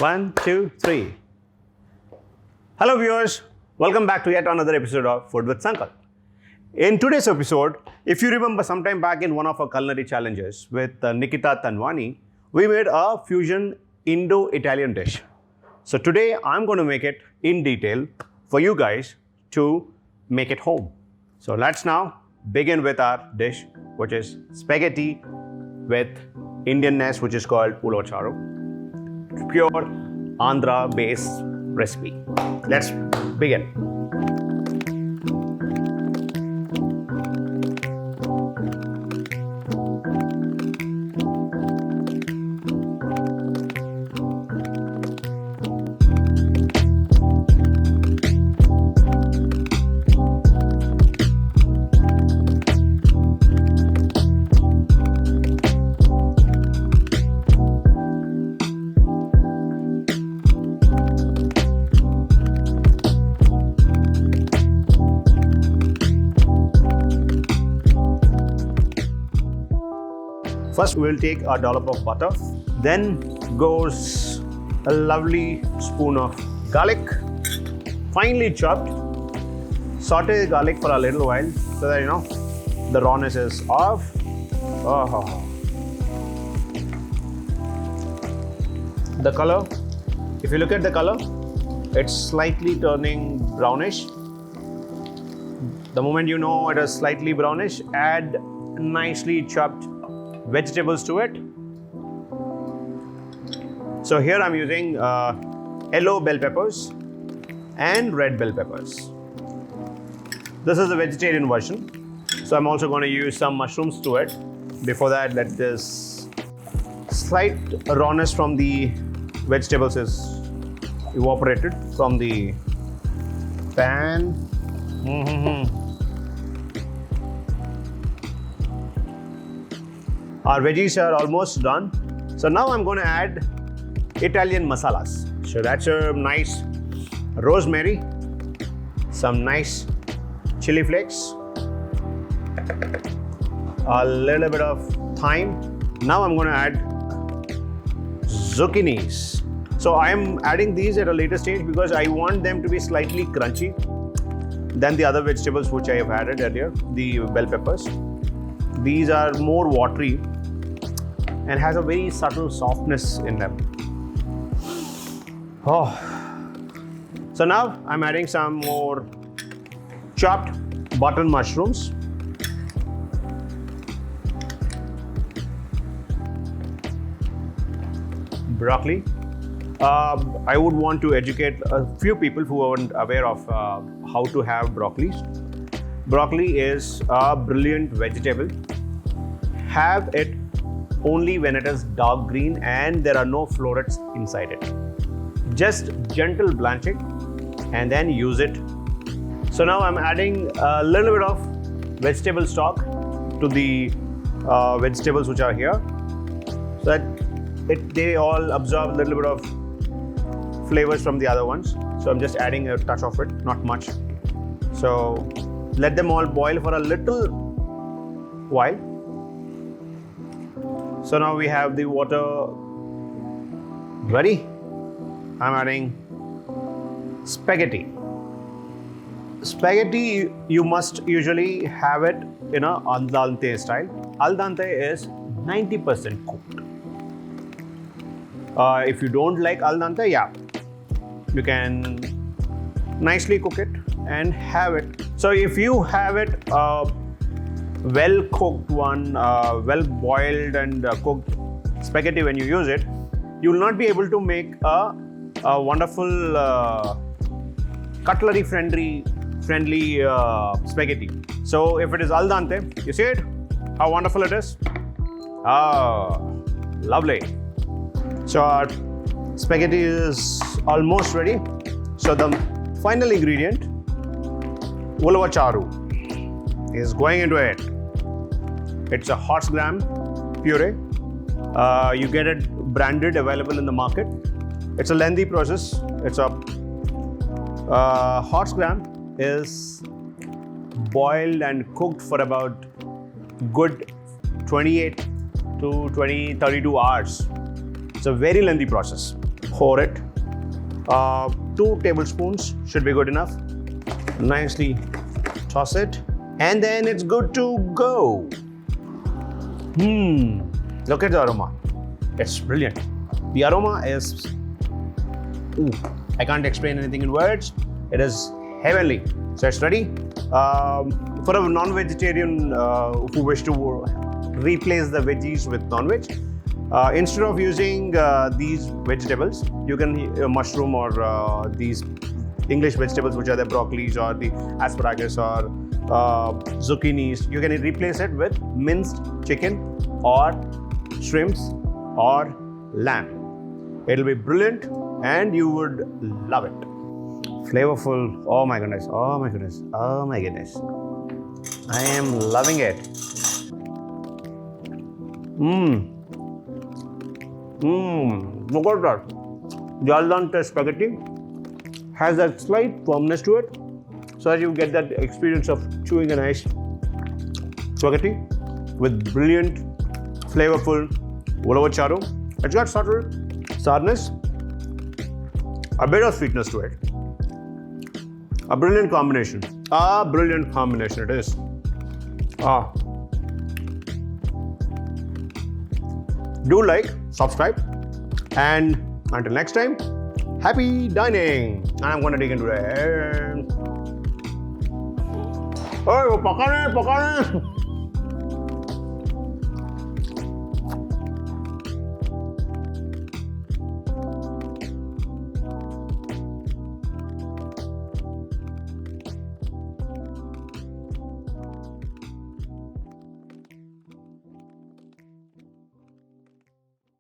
One, two, three. Hello, viewers. Welcome back to yet another episode of Food with Sankalp. In today's episode, if you remember sometime back in one of our culinary challenges with Nikita Tanwani, we made a fusion Indo-Italian dish. So today, I'm going to make it in detail for you guys to make it home. So let's now begin with our dish, which is spaghetti with Indianness, which is called ulovacharu. Pure Andhra-based recipe. Let's begin. First, we'll take a dollop of butter. Then goes a lovely spoon of garlic, finely chopped. Saute the garlic for a little while so that the rawness is off. The color, if you look at the color, it's slightly turning brownish. The moment you know it is slightly brownish, add nicely chopped vegetables to it. So here I'm using yellow bell peppers and red bell peppers. This is the vegetarian version. So I'm also going to use some mushrooms to it. Before that, let this slight rawness from the vegetables is evaporated from the pan. Our veggies are almost done. So now I'm going to add Italian masalas. So that's a nice rosemary, some nice chili flakes, a little bit of thyme. Now I'm going to add zucchinis. So I'm adding these at a later stage because I want them to be slightly crunchy than the other vegetables which I have added earlier, the bell peppers. These are more watery and has a very subtle softness in them. So now I'm adding some more chopped button mushrooms. Broccoli. I would want to educate a few people who aren't aware of how to have broccoli. Broccoli is a brilliant vegetable. Have it only when it is dark green and there are no florets inside it. Just gentle blanching and then use it. So now I'm adding a little bit of vegetable stock to the vegetables which are here so that they all absorb a little bit of flavors from the other ones. So I'm just adding a touch of it, not much. So let them all boil for a little while. So now we have the water ready. I'm adding spaghetti. Spaghetti, you must usually have it in a al dente style. Al dente is 90% cooked. If you don't like al dente, you can nicely cook it and have it. So if you have it well cooked one, well boiled and cooked spaghetti when you use it, you will not be able to make a wonderful cutlery friendly spaghetti. So if it is al dente, you see it? How wonderful it is? Lovely. So our spaghetti is almost ready. So the final ingredient, ulovacharu, is going into it. It's a horse gram puree. You get it branded, available in the market. It's a lengthy process. It's a horse gram is boiled and cooked for about good 28 to 32 hours. It's a very lengthy process. Pour it. 2 tablespoons should be good enough. Nicely toss it, and then it's good to go. Look at the aroma. It's brilliant. The aroma is, I can't explain anything in words. It is heavenly. So it's ready. For a non-vegetarian who wish to replace the veggies with non-veg, instead of using these vegetables, you can mushroom or these English vegetables, which are the broccolis or the asparagus or zucchinis. You can replace it with minced chicken or shrimps or lamb. It'll be brilliant and you would love it. Flavorful. Oh my goodness. Oh my goodness. Oh my goodness. I am loving it. Look at that. The al dente spaghetti has that slight firmness to it, so that you get that experience of chewing a nice spaghetti with brilliant, flavorful ulovo charu. It's got subtle sourness, a bit of sweetness to it. A brilliant combination. A brilliant combination it is. Do like, subscribe, and until next time, happy dining. And I'm going to dig into it. Oh, pakane.